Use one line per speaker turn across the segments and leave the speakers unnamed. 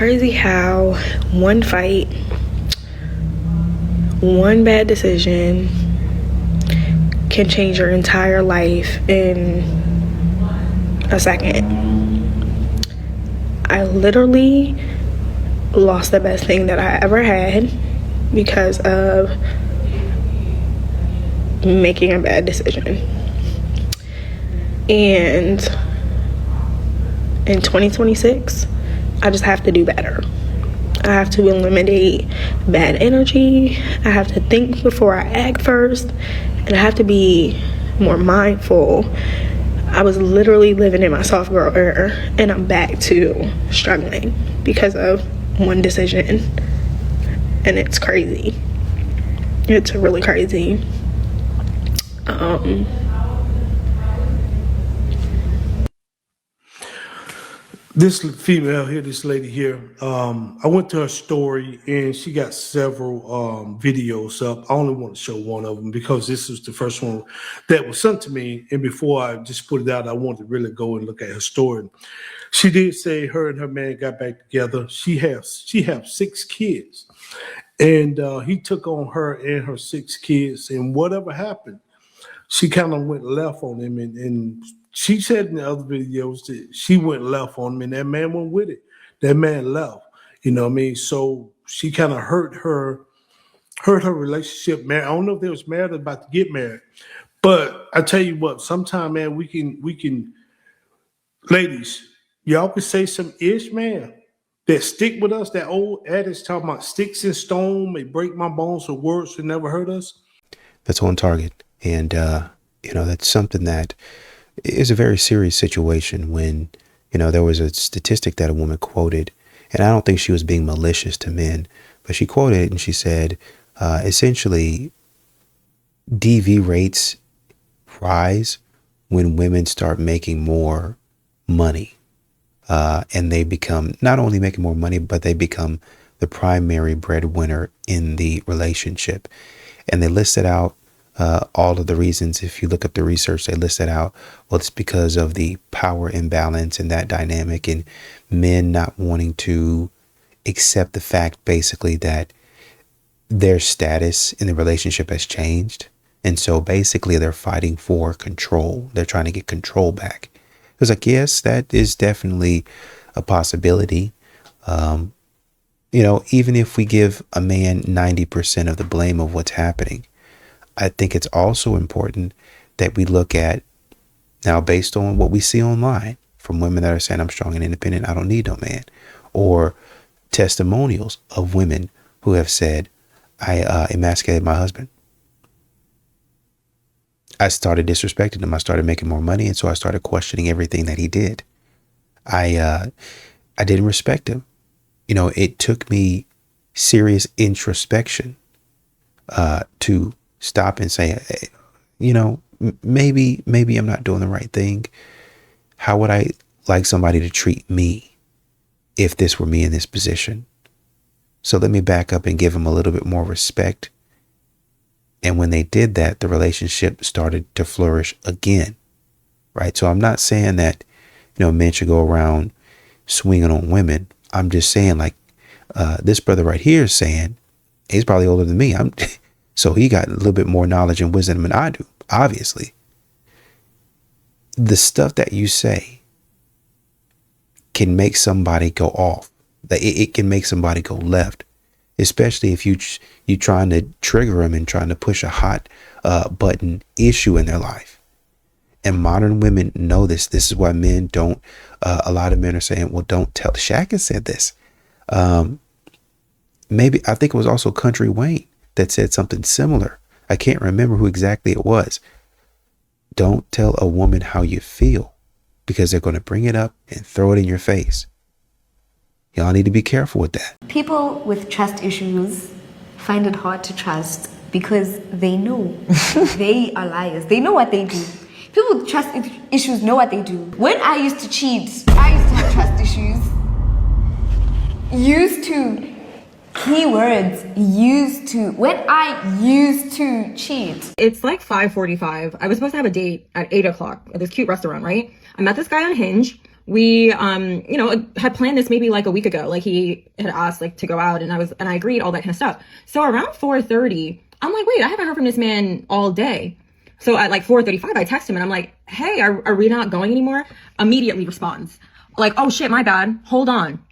Crazy how one fight, one bad decision can change your entire life in a second. I literally lost the best thing that I ever had because of making a bad decision. And in 2026, I just have to do better. I have to eliminate bad energy. I have to think before I act first. And I have to be more mindful. I was literally living in my soft girl era, and I'm back to struggling because of one decision. And it's crazy. It's really crazy.
This female here, this lady here, I went to her story and she got several videos up. I only want to show one of them because this was the first one that was sent to me. And before I just put it out, I wanted to really go and look at her story. She did say her and her man got back together. She has 6 kids. And he took on her and her 6 kids. And whatever happened, she kind of went left on him, and she said in the other videos that she went left on him, and that man went with it. That man left, you know what I mean? So she kind of hurt her relationship. Man, I don't know if they was married or about to get married, but I tell you what, sometime, man, we can, ladies, y'all can say some ish, man, that stick with us. That old adage talking about sticks and stone may break my bones, or words should never hurt us.
That's on target. And, that's something that is a very serious situation when, there was a statistic that a woman quoted, and I don't think she was being malicious to men, but she quoted it and she said, essentially, DV rates rise when women start making more money. And they become not only making more money, but they become the primary breadwinner in the relationship. And they listed out all of the reasons. If you look up the research, they listed out, well, it's because of the power imbalance and that dynamic, and men not wanting to accept the fact basically that their status in the relationship has changed. And so basically they're fighting for control. They're trying to get control back. It was like, yes, that is definitely a possibility. Even if we give a man 90% of the blame of what's happening, I think it's also important that we look at now, based on what we see online from women that are saying, I'm strong and independent, I don't need no man, or testimonials of women who have said, I emasculated my husband. I started disrespecting him. I started making more money. And so I started questioning everything that he did. I didn't respect him. It took me serious introspection to stop and say, hey, maybe I'm not doing the right thing. How would I like somebody to treat me if this were me in this position? So let me back up and give him a little bit more respect. And when they did that, the relationship started to flourish again, right? So I'm not saying that, men should go around swinging on women. I'm just saying, like, this brother right here is saying, he's probably older than me. So he got a little bit more knowledge and wisdom than I do, obviously. The stuff that you say can make somebody go off. It can make somebody go left, especially if you trying to trigger them and trying to push a hot button issue in their life. And modern women know this. This is why men don't. A lot of men are saying, well, don't tell. Shaq has said this. Maybe I think it was also Country Wayne that said something similar. I can't remember who exactly it was. Don't tell a woman how you feel, because they're going to bring it up and throw it in your face. Y'all need to be careful with that.
People with trust issues find it hard to trust because they know they are liars. They know what they do. People with trust issues know what they do. When I used to cheat, I used to have trust issues. When I used to cheat.
It's like 5:45. I was supposed to have a date at 8 o'clock at this cute restaurant, right? I met this guy on Hinge. we, had planned this maybe like a week ago. Like he had asked like to go out and I agreed, all that kind of stuff. So around 4:30, I'm like, wait, I haven't heard from this man all day. So at like 4:35, I text him and I'm like, hey, are we not going anymore? Immediately responds like, oh shit, my bad. Hold on.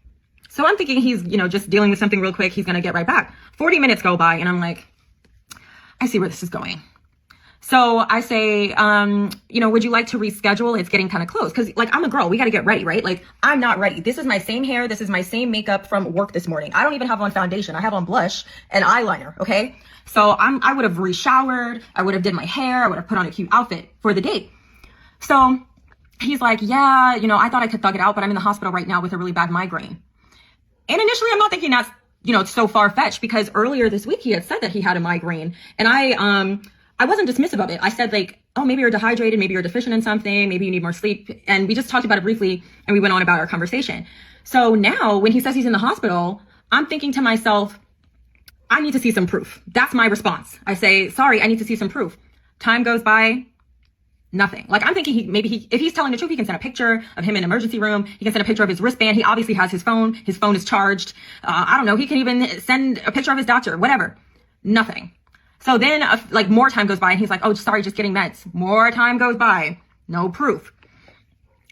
So I'm thinking he's, just dealing with something real quick. He's going to get right back. 40 minutes go by and I'm like, I see where this is going. So I say, would you like to reschedule? It's getting kind of close. Cause like, I'm a girl. We got to get ready, right? Like, I'm not ready. This is my same hair. This is my same makeup from work this morning. I don't even have on foundation. I have on blush and eyeliner. Okay. So I would have re-showered. I would have did my hair. I would have put on a cute outfit for the date. So he's like, yeah, I thought I could thug it out, but I'm in the hospital right now with a really bad migraine. And initially I'm not thinking that's, it's so far-fetched, because earlier this week he had said that he had a migraine, and I wasn't dismissive of it. I said like, oh, maybe you're dehydrated, maybe you're deficient in something, maybe you need more sleep. And we just talked about it briefly and we went on about our conversation. So now when he says he's in the hospital, I'm thinking to myself, I need to see some proof. That's my response. I say, sorry, I need to see some proof. Time goes by, nothing. Like, I'm thinking if he's telling the truth, he can send a picture of him in an emergency room. He can send a picture of his wristband. He obviously has his phone. His phone is charged. I don't know. He can even send a picture of his doctor, whatever. Nothing. So then more time goes by and he's like, oh, sorry, just getting meds. More time goes by. No proof.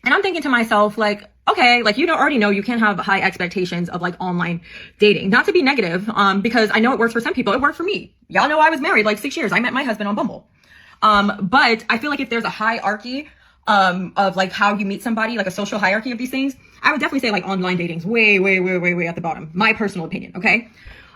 And I'm thinking to myself, like, okay, like, already know you can't have high expectations of like online dating. Not to be negative, because I know it works for some people. It worked for me. Y'all know I was married like 6 years. I met my husband on Bumble. But I feel like if there's a hierarchy of like how you meet somebody, like a social hierarchy of these things, I would definitely say like online dating's way, way, way, way, way at the bottom. My personal opinion. Okay.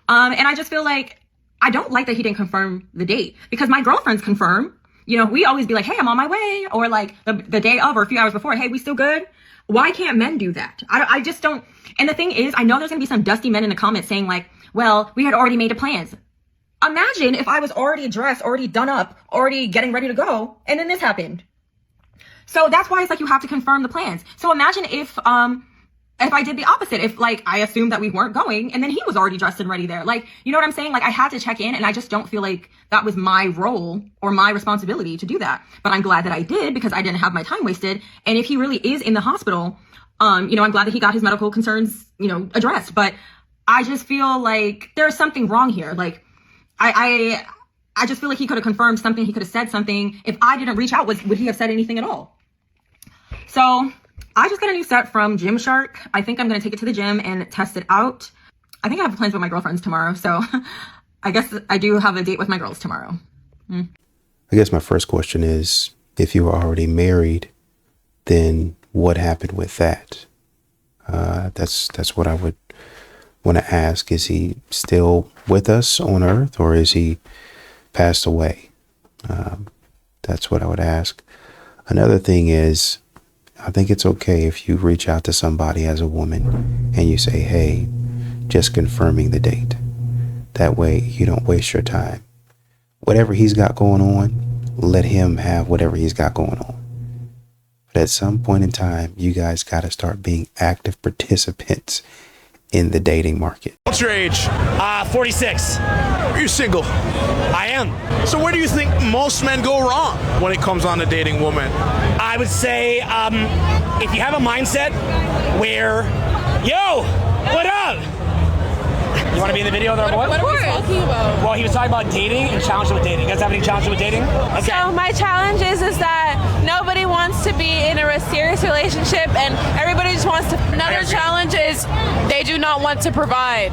And I just feel like I don't like that he didn't confirm the date, because my girlfriends confirm, we always be like, hey, I'm on my way, or like the day of or a few hours before, hey, we still good? Why can't men do that? I just don't. And the thing is, I know there's gonna be some dusty men in the comments saying like, well, we had already made the plans. Imagine if I was already dressed, already done up, already getting ready to go, and then this happened. So that's why it's like you have to confirm the plans. So imagine if I did the opposite, if like I assumed that we weren't going and then he was already dressed and ready there. Like, you know what I'm saying? Like, I had to check in, and I just don't feel like that was my role or my responsibility to do that. But I'm glad that I did, because I didn't have my time wasted. And if he really is in the hospital, I'm glad that he got his medical concerns, addressed. But I just feel like there's something wrong here. Like, I just feel like he could have confirmed something. He could have said something. If I didn't reach out, would he have said anything at all? So I just got a new set from Gymshark. I think I'm going to take it to the gym and test it out. I think I have plans with my girlfriends tomorrow. So I guess I do have a date with my girls tomorrow.
I guess my first question is, if you were already married, then what happened with that? That's what I would want to ask. Is he still with us on earth, or is he passed away? That's what I would ask. Another thing is, I think it's okay if you reach out to somebody as a woman and you say, hey, just confirming the date. That way you don't waste your time. Whatever he's got going on, let him have whatever he's got going on. But at some point in time, you guys got to start being active participants in the dating market.
What's your age? 46.
Are you single?
I am.
So where do you think most men go wrong when it comes on to dating women?
I would say if you have a mindset where, yo, what up? You want to be in the video with our boy?
What are we talking about?
Well, he was talking about dating and challenges with dating. You guys have any challenges with dating? Okay.
So my challenge is that nobody wants to be in a serious relationship, and everybody just wants to. Another challenge is they do not want to provide.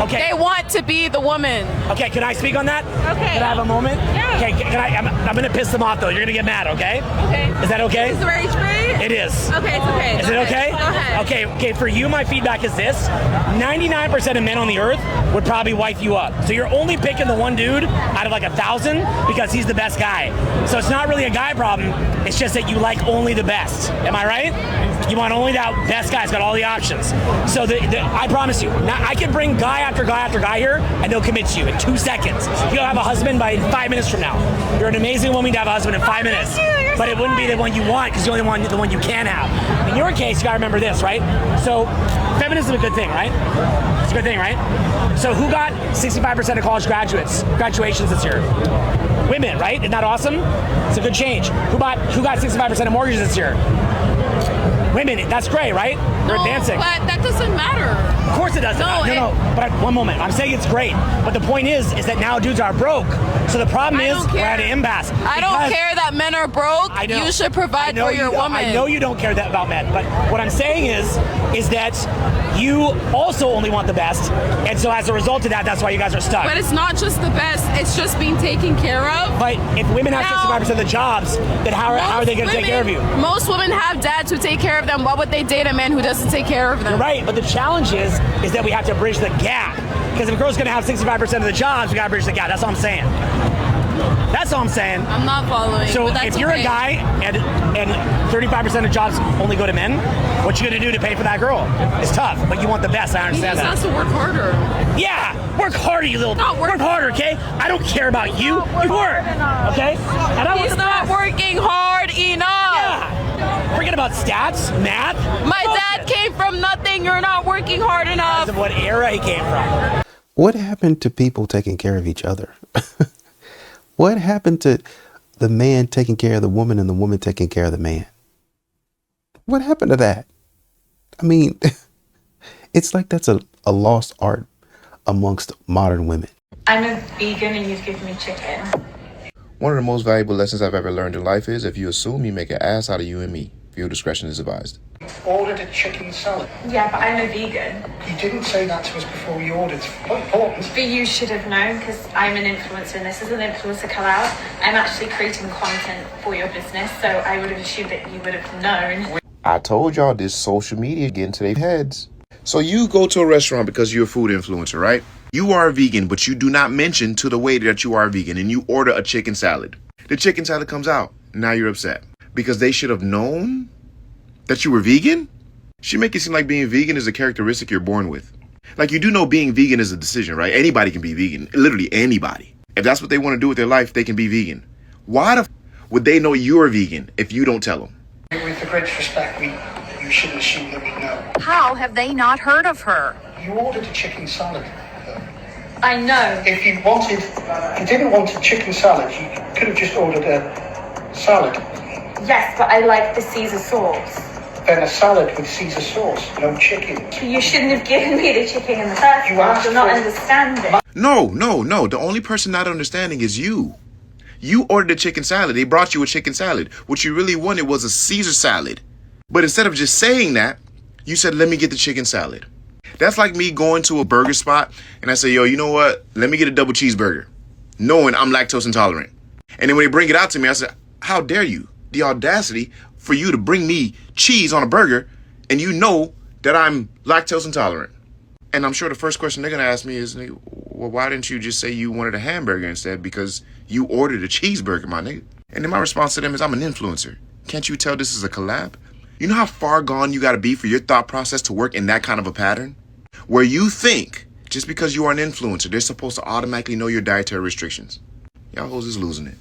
Okay.
They want to be the woman.
Okay, can I speak on that?
Okay.
Can I have a moment?
Yeah.
Okay, I'm going to piss them off, though. You're going to get mad, okay?
Okay.
Is that okay?
Is it very straight?
It is.
Okay, it's okay.
Is it okay?
Go ahead.
Okay, for you, my feedback is this. 99% of men on the earth would probably wife you up. So you're only picking the one dude out of like 1,000 because he's the best guy. So it's not really a guy problem. It's just that you like only the best. Am I right? You want only that best guy. It's got all the options. So I promise you, now I can bring guy after guy after guy here, and they'll commit to you in 2 seconds. You'll have a husband by 5 minutes from now. You're an amazing woman to have a husband in 5 minutes. But it wouldn't be the one you want, because you're only the one you can have. In your case, you gotta remember this, right? So feminism is a good thing, right? It's a good thing, right? So who got 65% of college graduations this year? Women, right? Isn't that awesome? It's a good change. Who got 65% of mortgages this year? Women, that's great, right? We're advancing.
But that doesn't matter.
Of course it doesn't. No. But one moment. I'm saying it's great. But the point is that now dudes are broke. So the problem is we're at an impasse.
I don't care that men are broke.
I know.
You should provide for your woman.
I know you don't care that about men. But what I'm saying is that you also only want the best. And so as a result of that, that's why you guys are stuck.
But it's not just the best. It's just being taken care of.
But if women have 65% of the jobs, then how are they going to take care of you?
Most women have dads who take care of them. Why would they date a man who doesn't take care of them?
You're right, but the challenge is that we have to bridge the gap. Because if a girl's going to have 65% of the jobs, we got to bridge the gap. That's all I'm saying. That's all I'm saying.
I'm not following.
So if you're a guy and 35% of jobs only go to men, what you going to do to pay for that girl? It's tough, but you want the best. I understand that.
He just has to work harder.
Yeah, work harder, you little. Work harder, okay? I don't care about you. You work, okay? And
He's not working hard enough.
Yeah. Forget about stats, math.
My dad came from nothing. You're not working hard enough.
Because of what era he came from.
What happened to people taking care of each other? What happened to the man taking care of the woman and the woman taking care of the man? What happened to that? I mean, it's like that's a lost art amongst modern women.
I'm a vegan and you've given me chicken.
One of the most valuable lessons I've ever learned in life is if you assume, you make an ass out of you and me. Viewer discretion is advised.
Ordered a chicken salad.
Yeah, but I'm a vegan.
You didn't say that to us before you ordered. It's not important.
But you should have known because I'm an influencer and this is an influencer collab. I'm actually creating content for your business, so I would have assumed that you would have known.
I told y'all this social media getting to their heads. So you go to a restaurant because you're a food influencer, right? You are a vegan, but you do not mention to the waiter that you are a vegan and you order a chicken salad. The chicken salad comes out. Now you're upset. Because they should have known that you were vegan? She make it seem like being vegan is a characteristic you're born with. Like, you do know being vegan is a decision, right? Anybody can be vegan. Literally anybody. If that's what they want to do with their life, they can be vegan. Why the would they know you're vegan if you don't tell them?
With the greatest respect, you shouldn't assume that we know.
How have they not heard of her?
You ordered a chicken salad.
I know.
If you didn't want a chicken salad, you could have just ordered a salad.
Yes, but I like the Caesar sauce.
Then a salad with Caesar sauce, no chicken.
You shouldn't have given me the chicken in the first place. You're not understanding.
No. The only person not understanding is you. You ordered a chicken salad. They brought you a chicken salad. What you really wanted was a Caesar salad. But instead of just saying that, you said, let me get the chicken salad. That's like me going to a burger spot and I say, yo, you know what? Let me get a double cheeseburger, knowing I'm lactose intolerant. And then when they bring it out to me, I say, how dare you? The audacity for you to bring me cheese on a burger and you know that I'm lactose intolerant. And I'm sure the first question they're going to ask me is, well, why didn't you just say you wanted a hamburger instead? Because you ordered a cheeseburger, my nigga. And then my response to them is, I'm an influencer. Can't you tell this is a collab? You know how far gone you got to be for your thought process to work in that kind of a pattern? Where you think just because you are an influencer, they're supposed to automatically know your dietary restrictions. Y'all hoes is losing it.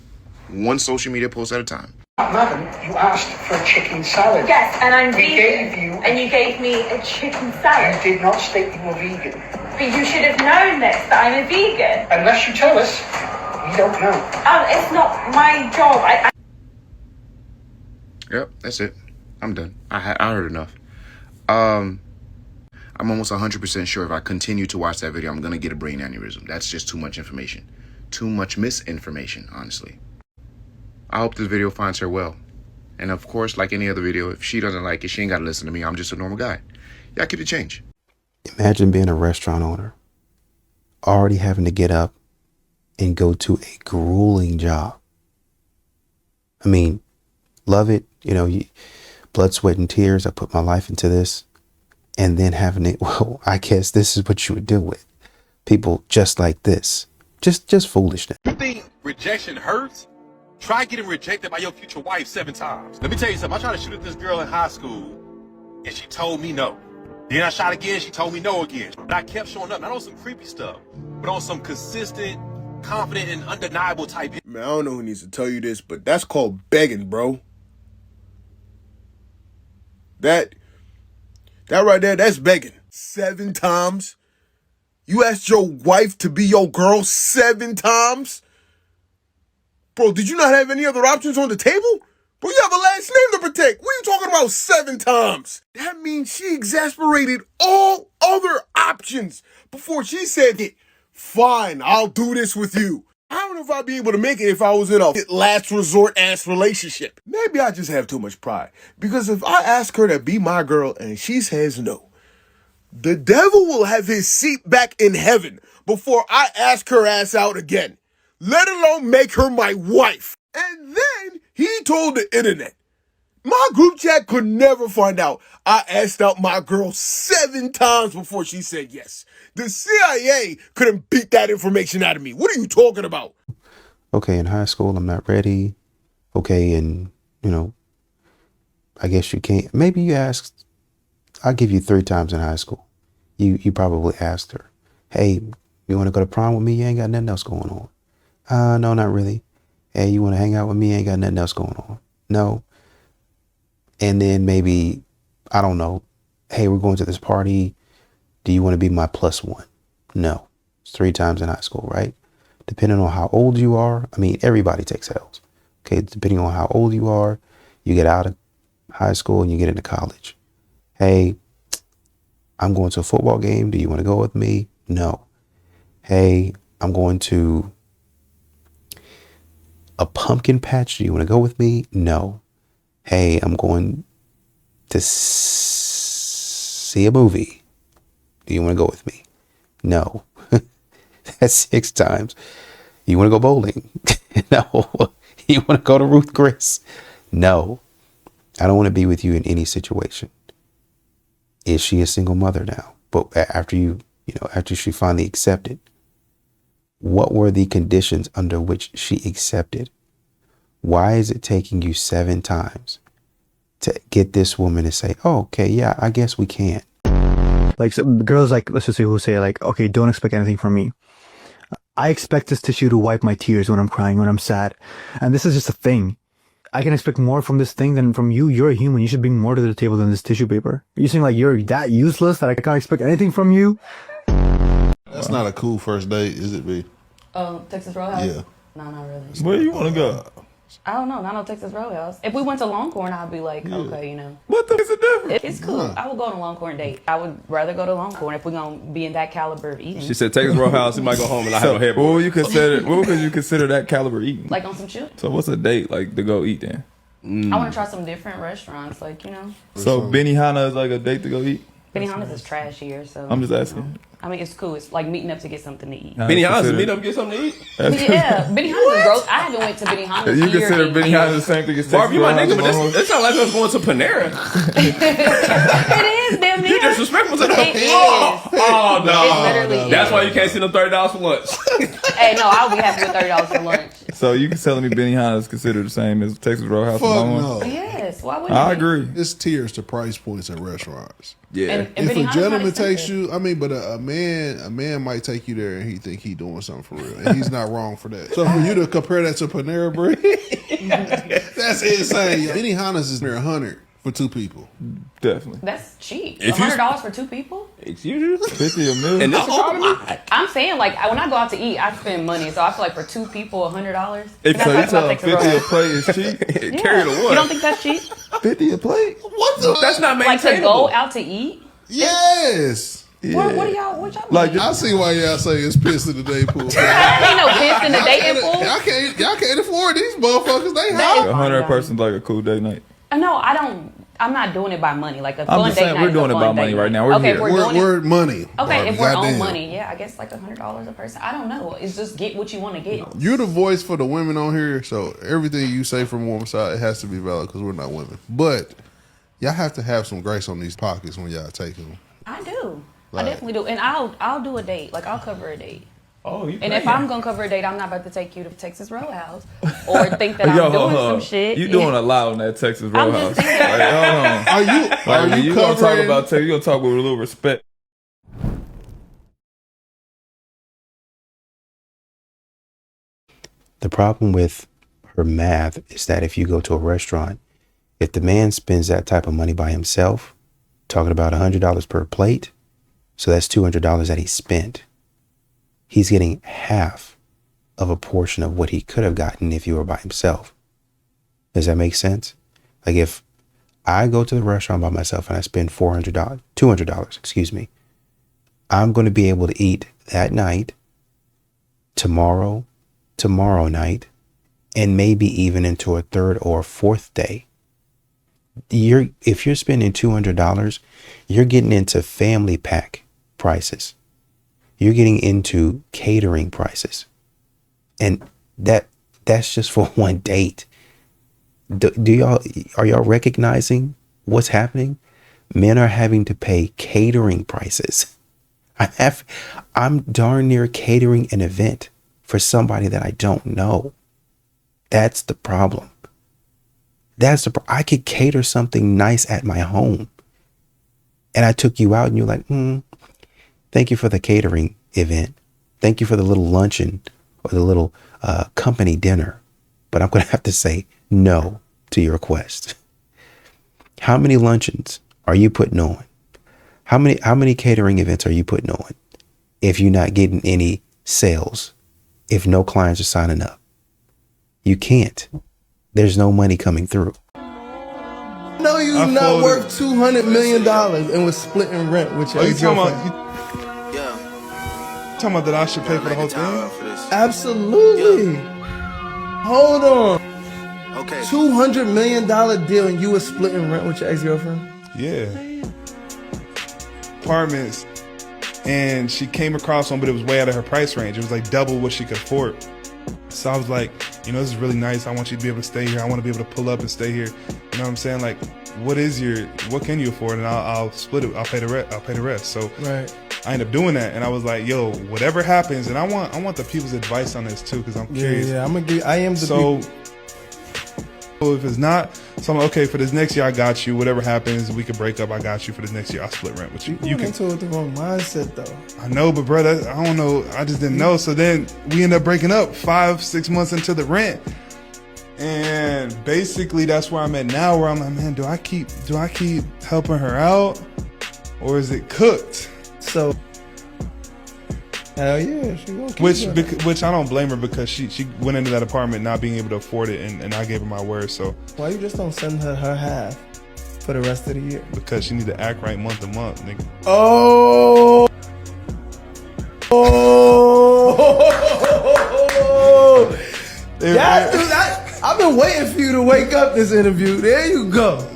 One social media post at a time.
Madam, you asked for a chicken salad.
Yes, and I'm
we
vegan.
Gave you,
and you gave me a chicken salad.
You did not state you were vegan.
But you should have known this, that I'm a vegan.
Unless you tell us, we don't know.
It's not my job.
Yep, that's it. I'm done. I heard enough. I'm almost 100% sure if I continue to watch that video, I'm going to get a brain aneurysm. That's just too much information. Too much misinformation, honestly. I hope this video finds her well. And of course, like any other video, if she doesn't like it, she ain't got to listen to me. I'm just a normal guy. Y'all keep the change.
Imagine being a restaurant owner, already having to get up and go to a grueling job. I mean, love it. You know, blood, sweat, and tears. I put my life into this. And then having it, well, I guess this is what you would deal with. People just like this. Just foolishness.
You think rejection hurts? Try getting rejected by your future wife 7 times. Let me tell you something. I tried to shoot at this girl in high school, and she told me no. Then I shot again, she told me no again. But I kept showing up, not on some creepy stuff, but on some consistent, confident, and undeniable type.
Man, I don't know who needs to tell you this, but that's called begging, bro. That right there, that's begging. 7 times? You asked your wife to be your girl 7 times? Bro, did you not have any other options on the table? Bro, you have a last name to protect. What are you talking about 7 times? That means she exasperated all other options before she said it. Fine, I'll do this with you. I don't know if I'd be able to make it if I was in a last resort ass relationship. Maybe I just have too much pride. Because if I ask her to be my girl and she says no, the devil will have his seat back in heaven before I ask her ass out again. Let alone make her my wife. And then he told the internet. My group chat could never find out. I asked out my girl 7 times before she said yes. The CIA couldn't beat that information out of me. What are you talking about?
Okay, in high school, I'm not ready. Okay, and, I guess you can't. Maybe you asked, I'll give you 3 times in high school. You probably asked her, hey, you want to go to prom with me? You ain't got nothing else going on. No, not really. Hey, you want to hang out with me? You ain't got nothing else going on. No. And then maybe, I don't know, hey, we're going to this party. Do you want to be my +1? No. It's 3 times in high school, right? Depending on how old you are. I mean, everybody takes L's. Okay, depending on how old you are, you get out of high school and you get into college. Hey, I'm going to a football game. Do you want to go with me? No. Hey, I'm going to a pumpkin patch. Do you want to go with me? No. Hey, I'm going to see a movie. Do you want to go with me? No. That's 6 times. You want to go bowling? No. You want to go to Ruth Chris? No. I don't want to be with you in any situation. Is she a single mother now? But after after she finally accepted, what were the conditions under which she accepted? Why is it taking you 7 times to get this woman to say, oh, okay, yeah, I guess we can?
Like some girls, like, let's just say, who say like, okay, don't expect anything from me. I expect this tissue to wipe my tears when I'm crying, when I'm sad. And this is just a thing. I can expect more from this thing than from you. You're a human. You should bring more to the table than this tissue paper. Are you saying like you're that useless that I can't expect anything from you?
That's not a cool first date, is it, B?
Texas Roadhouse?
Yeah.
No, not really.
Where you want to go?
I don't know. Not no Texas Roadhouse. If we went to Longhorn, I'd be like, okay,
What the is the difference?
It's cool. I would go on a Longhorn date. I would rather go to Longhorn if we're going to be in that caliber of eating.
She said Texas Roadhouse, you might go home and not have no hair.
What would you consider that caliber eating?
Like on some chill.
So what's a date like to go eat then?
I want to try some different restaurants,
So Benihana is like a date to go eat?
Benihana's is trash here, so.
I'm just asking.
I mean, it's cool. It's like meeting up to get something to eat.
Benihana's to meet up to get something to eat?
Yeah, Benihana's is gross. I haven't went to Benihana's.
You consider Benihana the same thing as Texas
Barb, you my
Roadhouse?
nigga, but it sounds like us going to Panera.
It is, damn near.
You disrespectful to them.
It is.
Oh, no.
It literally
That's
is.
why you can't see them $30 for lunch.
Hey, no, I'll be happy with $30 for lunch.
So you telling me Benihana is considered the same as Texas Roadhouse?
Fuck
Longhorn?
no.
Yes, why wouldn't
I
it?
agree.
It's tiers to price points at restaurants.
Yeah.
And
If a
Benihana's
gentleman
not
takes
expensive.
you, I mean, but a man might take you there and he think he doing something for real, and he's not wrong for that. So for you to compare that to Panera Bread, that's insane. Benihana's is near 100 for 2 people.
Definitely.
That's cheap.
If you-
$100 for 2 people?
Excuse you?
50 a meal.
In this economy?
I'm saying, like, when I go out to eat, I spend money. So I feel like for 2 people, $100.
If so, you
That's
tell
why I
50
Texas
a
Roadhouse.
plate is cheap?
Yeah.
Carry the one.
You don't think that's cheap?
50 a plate?
What the?
That's not
Like to
maintainable.
go out to eat?
Yes.
What are y'all? What y'all?
Like,
mean?
I see why y'all say it's piss in the day pool.
Ain't no piss in the dating pool.
Y'all can't afford these motherfuckers. They
That
hot.
is
100 person's like a cool date night.
No, I don't. I'm not doing it by money. Like a
I'm
fun
just
date
saying,
night.
we're
is
doing
a
it
fun
by money
date
right
night.
now. We're
okay,
here.
if we're doing
We're
it.
money.
Okay,
Barbie,
if we're on
goddamn.
money, yeah, I guess like $100 a person. I don't know. It's just get what you want to get.
You're the voice for the women on here, so everything you say from one side, it has to be valid because we're not women. But y'all have to have some grace on these pockets when y'all take them.
I do.
Like-
I definitely do, and I'll do a date. Like I'll cover a date.
Oh, you
And if I'm gonna cover a date, I'm not about to take you to Texas Roadhouse or think that I'm doing some shit.
You doing a lot on that Texas
I'm
Roadhouse.
just saying.
Like, hold on.
Are you
gonna talk
covering-
about Texas? You gonna talk with a little respect?
The problem with her math is that if you go to a restaurant, if the man spends that type of money by himself, talking about $100 per plate, so that's $200 that he spent. He's getting half of a portion of what he could have gotten if he were by himself. Does that make sense? Like if I go to the restaurant by myself and I spend $200, excuse me, I'm going to be able to eat that night, tomorrow night, and maybe even into a third or fourth day. If you're spending $200, you're getting into family pack prices. You're getting into catering prices. And that's just for one date. Are y'all recognizing what's happening? Men are having to pay catering prices. I'm darn near catering an event for somebody that I don't know. That's the problem. I could cater something nice at my home. And I took you out and you're like, thank you for the catering event. Thank you for the little luncheon or the little company dinner. But I'm going to have to say no to your request. How many luncheons are you putting on? How many catering events are you putting on if you're not getting any sales, if no clients are signing up? You can't. There's no money coming through.
No, you're not worth $200 million and was splitting rent with your ex-girlfriend.
Talking about that I should pay for the whole thing?
Absolutely. Hold on. Okay. $200 million deal and you were splitting rent with your ex-girlfriend?
Yeah. Apartments, and she came across one, but it was way out of her price range. It was like double what she could afford. So I was like, this is really nice. I want you to be able to stay here. I want to be able to pull up and stay here. You know what I'm saying? Like, what can you afford? And I'll split it. I'll pay the rest. So
right.
I ended up doing that, and I was like, yo, whatever happens, and I want the people's advice on this too, because I'm curious.
Yeah, I am the
so. If it's not, so I'm like, okay, for this next year I got you. Whatever happens, we could break up. I got you for this next year. I'll split rent with you.
You can into it with the wrong mindset though.
I know, but bro, I don't know. I just didn't know. So then we end up breaking up 5-6 months into the rent, and basically that's where I'm at now. Where I'm like, man, do I keep helping her out, or is it cooked?
So. Hell yeah, she gonna keep
which I don't blame her, because she went into that apartment not being able to afford it, and I gave her my word. So
why you just don't send her half for the rest of the year?
Because she need to act right month to month, nigga.
Oh. I've been waiting for you to wake up this interview. There you go.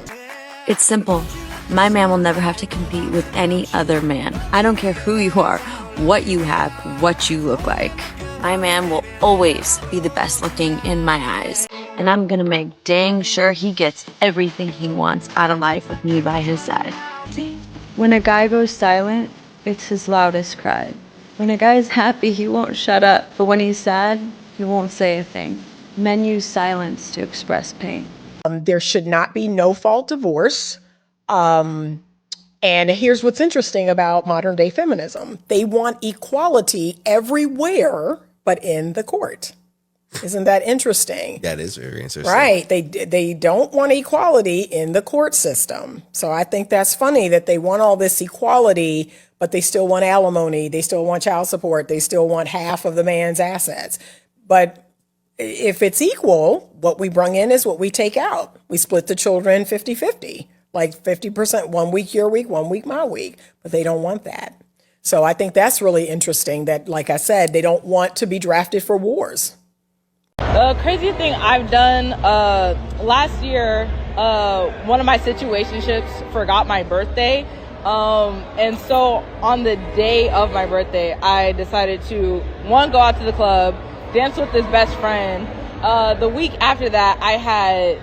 It's simple. My man will never have to compete with any other man. I don't care who you are, what you have, what you look like. My man will always be the best looking in my eyes. And I'm gonna make dang sure he gets everything he wants out of life with me by his side.
When a guy goes silent, it's his loudest cry. When a guy's happy, he won't shut up. But when he's sad, he won't say a thing. Men use silence to express pain.
There should not be no-fault divorce. And here's what's interesting about modern day feminism. They want equality everywhere but in the court. Isn't that interesting?
That is very interesting.
Right. They don't want equality in the court system. So I think that's funny that they want all this equality, but they still want alimony. They still want child support. They still want half of the man's assets. But if it's equal, what we bring in is what we take out. We split the children 50-50. Like 50%, 1 week your week, 1 week my week, but they don't want that. So I think that's really interesting that, like I said, they don't want to be drafted for wars.
The crazy thing I've done, last year, one of my situationships forgot my birthday. And so on the day of my birthday, I decided to, go out to the club, dance with his best friend. The week after that, I had,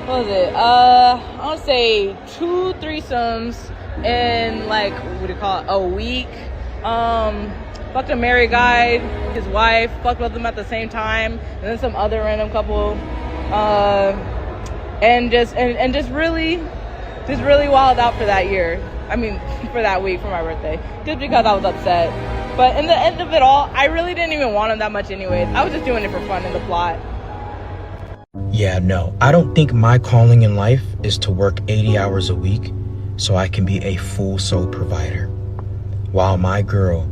what was it? I want to say 2 threesomes in like, what do you call it? A week. Fucked a married guy, his wife, fucked with them at the same time, and then some other random couple. And just really wilded out for that year. I mean, for that week, for my birthday. Just because I was upset. But in the end of it all, I really didn't even want him that much anyways. I was just doing it for fun in the plot.
Yeah, no, I don't think my calling in life is to work 80 hours a week so I can be a full soul provider. While my girl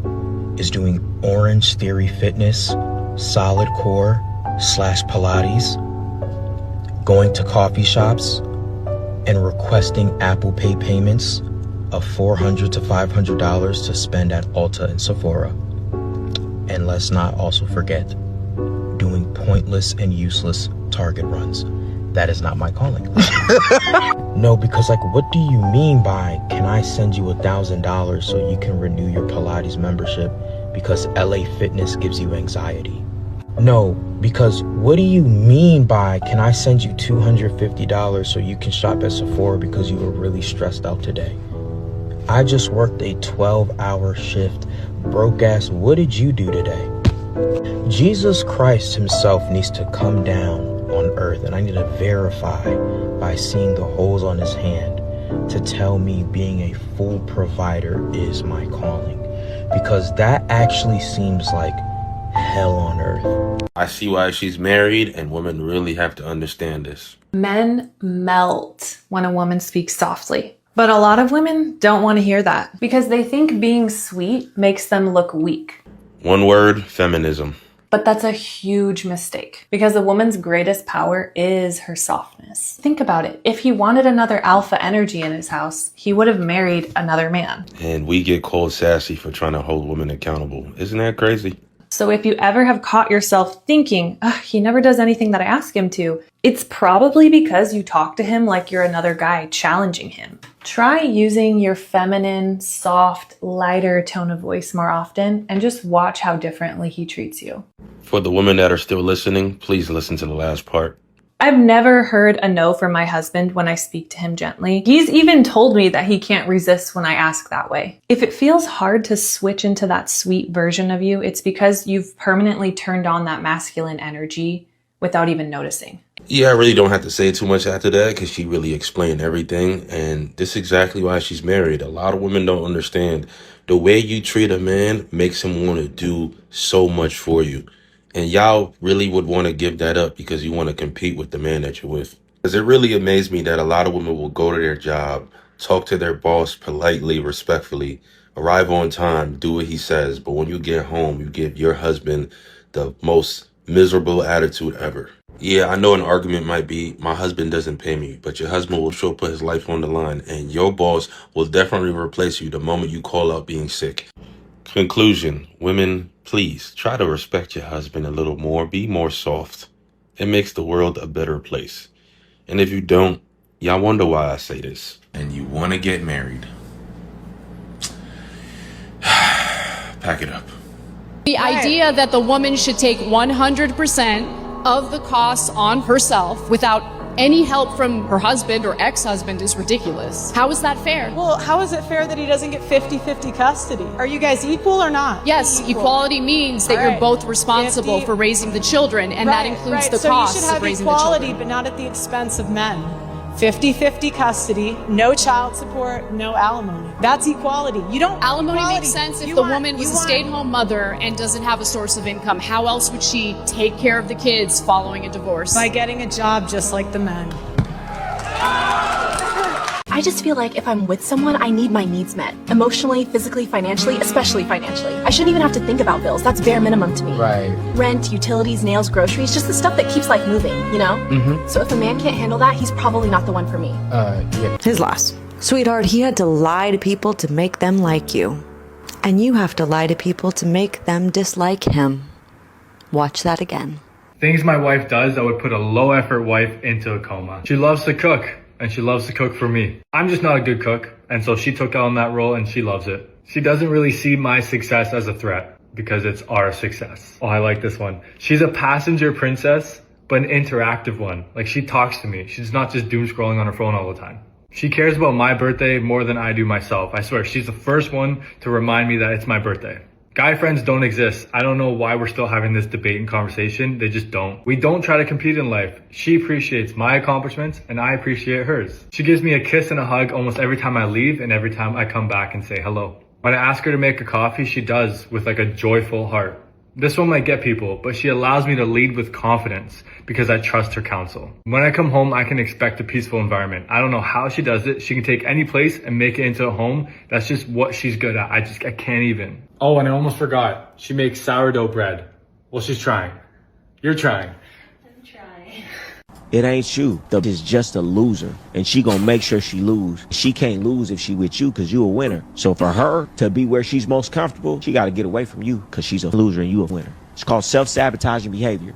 is doing Orange Theory Fitness, Solid Core / Pilates, going to coffee shops and requesting Apple Pay payments of $400 to $500 to spend at Ulta and Sephora. And let's not also forget doing pointless and useless Target runs. That is not my calling. No, because like, what do you mean by, can I send you $1,000 so you can renew your Pilates membership because LA Fitness gives you anxiety? No, because what do you mean by, can I send you $250 so you can shop at Sephora because you were really stressed out today? I just worked a 12-hour shift. Broke ass, what did you do today? Jesus Christ himself needs to come down on earth, and I need to verify by seeing the holes on his hand to tell me being a full provider is my calling, because that actually seems like hell on earth.
I see why she's married, and women really have to understand this.
Men melt when a woman speaks softly. But a lot of women don't want to hear that because they think being sweet makes them look weak.
One word, feminism.
But that's a huge mistake because a woman's greatest power is her softness. Think about it. If he wanted another alpha energy in his house, he would have married another man.
And we get called sassy for trying to hold women accountable. Isn't that crazy?
So if you ever have caught yourself thinking, he never does anything that I ask him to, it's probably because you talk to him like you're another guy challenging him. Try using your feminine, soft, lighter tone of voice more often and just watch how differently he treats you.
For the women that are still listening, please listen to the last part.
I've never heard a no from my husband when I speak to him gently. He's even told me that he can't resist when I ask that way. If it feels hard to switch into that sweet version of you, it's because you've permanently turned on that masculine energy without even noticing.
Yeah, I really don't have to say too much after that because she really explained everything. And this is exactly why she's married. A lot of women don't understand the way you treat a man makes him want to do so much for you. And y'all really would want to give that up because you want to compete with the man that you're with. Because it really amazed me that a lot of women will go to their job, talk to their boss politely, respectfully, arrive on time, do what he says. But when you get home, you give your husband the most miserable attitude ever. Yeah, I know an argument might be, my husband doesn't pay me, but your husband will sure put his life on the line, and your boss will definitely replace you the moment you call out being sick. Conclusion, women, please try to respect your husband a little more. Be more soft. It makes the world a better place. And if you don't, y'all wonder why I say this. And you want to get married. Pack it up.
The idea that the woman should take 100% of the costs on herself without any help from her husband or ex-husband is ridiculous. How is that fair?
Well, how is it fair that he doesn't get 50-50 custody? Are you guys equal or not?
Yes, equality means that you're both responsible for raising the children, and that includes the costs of raising the children.
So you should have equality, but not at the expense of men. 50-50 custody, no child support, no alimony. That's equality. You don't.
Alimony makes sense if the woman was a stay-at-home mother and doesn't have a source of income. How else would she take care of the kids following a divorce?
By getting a job just like the men.
I just feel like if I'm with someone, I need my needs met. Emotionally, physically, financially, especially financially. I shouldn't even have to think about bills. That's bare minimum to me.
Right.
Rent, utilities, nails, groceries, just the stuff that keeps life moving, you know?
Mm-hmm.
So if a man can't handle that, he's probably not the one for me.
Yeah.
His loss. Sweetheart, he had to lie to people to make them like you. And you have to lie to people to make them dislike him. Watch that again.
Things my wife does, I would put a low-effort wife into a coma. She loves to cook, and she loves to cook for me. I'm just not a good cook, and so she took on that role, and she loves it. She doesn't really see my success as a threat, because it's our success. Oh, I like this one. She's a passenger princess, but an interactive one. Like, she talks to me. She's not just doom scrolling on her phone all the time. She cares about my birthday more than I do myself. I swear, she's the first one to remind me that it's my birthday. Guy friends don't exist. I don't know why we're still having this debate and conversation. They just don't. We don't try to compete in life. She appreciates my accomplishments and I appreciate hers. She gives me a kiss and a hug almost every time I leave and every time I come back and say hello. When I ask her to make a coffee, she does with like a joyful heart. This one might get people, but she allows me to lead with confidence because I trust her counsel. When I come home, I can expect a peaceful environment. I don't know how she does it. She can take any place and make it into a home. That's just what she's good at. I can't even. Oh, and I almost forgot. She makes sourdough bread. Well, she's trying. You're trying.
I'm trying.
It ain't you. The is just a loser. And she gonna make sure she lose. She can't lose if she with you because you a winner. So for her to be where she's most comfortable, she gotta get away from you because she's a loser and you a winner. It's called self-sabotaging behavior.